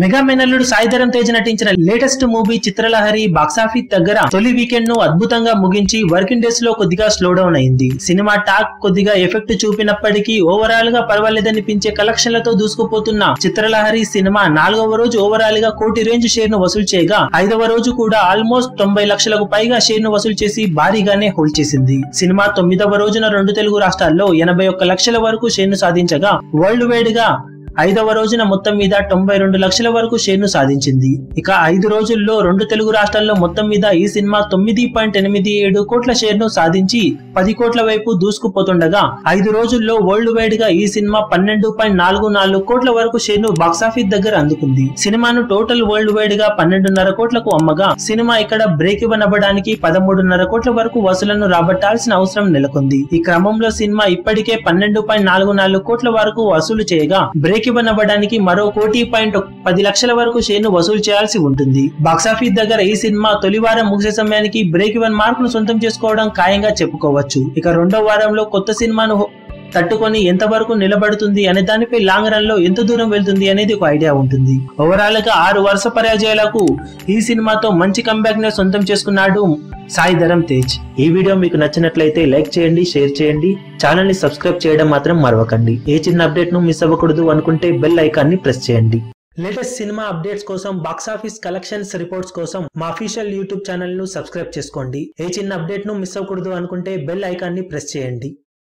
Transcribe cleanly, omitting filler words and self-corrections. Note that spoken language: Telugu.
మెగా మేనల్లుడు సాయి ధరమ్ తేజ్ నటించిన లేటెస్ట్ మూవీ చిత్రలహరి బాక్సాఫీస్ దగ్గర తొలి వీకెండ్ ను అద్భుతంగా ముగించి వర్కింగ్ డేస్ లో కొద్దిగా స్లో డౌన్ అయింది. సినిమా టాక్ కొద్దిగా ఎఫెక్ట్ చూపినప్పటికీ ఓవరాల్ గా పర్వాలేదనిపించే కలెక్షన్లతో దూసుకుపోతున్న చిత్రలహరి సినిమా 4వ రోజు ఓవరాల్ గా కోటి రేంజ్ షేర్ ను వసూలు చేయగా 5వ రోజు కూడా ఆల్మోస్ట్ 90 లక్షలకు పైగా షేర్ ను వసూలు చేసి భారీగానే హోల్డ్ చేసింది. సినిమా 9వ రోజున 2 తెలుగు రాష్ట్రాల్లో 81 లక్షల వరకు షేర్ ను సాధించగా వరల్డ్ వైడ్ గా 5వ రోజున మొత్తం మీద 92 లక్షల వరకు షేర్ ను సాధించింది. ఇక 5 రోజుల్లో 2 తెలుగు రాష్ట్రాల్లో మొత్తం మీద ఈ సినిమా 9.87 కోట్ల షేర్ ను సాధించి 10 కోట్ల వైపు దూసుకుపోతుండగా 5 రోజుల్లో వరల్డ్ వైడ్ గా ఈ సినిమా 12.44 కోట్ల వరకు షేర్ ను బాక్సాఫీస్ దగ్గర అందుకుంది. సినిమాను టోటల్ వరల్డ్ వైడ్ గా 12.5 కోట్లకు అమ్మగా సినిమా ఇక్కడ బ్రేక్ ఇవన్ అవ్వడానికి 13.5 కోట్ల వరకు వసూలను రాబట్టాల్సిన అవసరం నెలకొంది. ఈ క్రమంలో సినిమా ఇప్పటికే 12.44 కోట్ల వరకు వసూలు చేయగా బ్రేక్ ఇవన్ అవ్వడానికి మరో 1.10 లక్షల వరకు షేర్ ను వసూలు చేయాల్సి ఉంటుంది. బాక్సాఫీస్ దగ్గర ఈ సినిమా తొలి వారం ముగిసే సమయానికి బ్రేక్ ఇవన్ మార్క్ ను సొంతం చేసుకోవడం ఖాయంగా చెప్పుకోవచ్చు. ఇక రెండో వారంలో కొత్త సినిమాను తట్టుకొని ఎంత వరకు నిలబడుతుంది అనే దానిపై లాంగ్ రన్ లో ఎంత దూరం వెళ్తుంది అనేది ఒక ఐడియా ఉంటుంది. ఓవరాల్ గా 6 వరుస పరాజయాలకు ఈ సినిమాతో మంచి కంబ్యాక్ ని సొంతం చేసుకున్నాడు సాయి ధరమ్ తేజ్. ఈ వీడియో మీకు నచ్చినట్లయితే లైక్ చేయండి, షేర్ చేయండి, ఛానల్ ని సబ్స్క్రైబ్ చేయడం మాత్రం మరవకండి. ఏ చిన్న అప్డేట్ ను మిస్ అవ్వకూడదు అనుకుంటే బెల్ ఐకాన్ ని ప్రెస్ చేయండి. లేటెస్ట్ సినిమా అప్డేట్స్ కోసం, బాక్సాఫీస్ కలెక్షన్స్ రిపోర్ట్స్ కోసం మా అఫీషియల్ యూట్యూబ్ ఛానల్ ను సబ్స్క్రైబ్ చేసుకోండి. ఏ చిన్న అప్డేట్ ను మిస్ అవ్వకూడదు అనుకుంటే బెల్ ఐకాన్ ని ప్రెస్ చేయండి.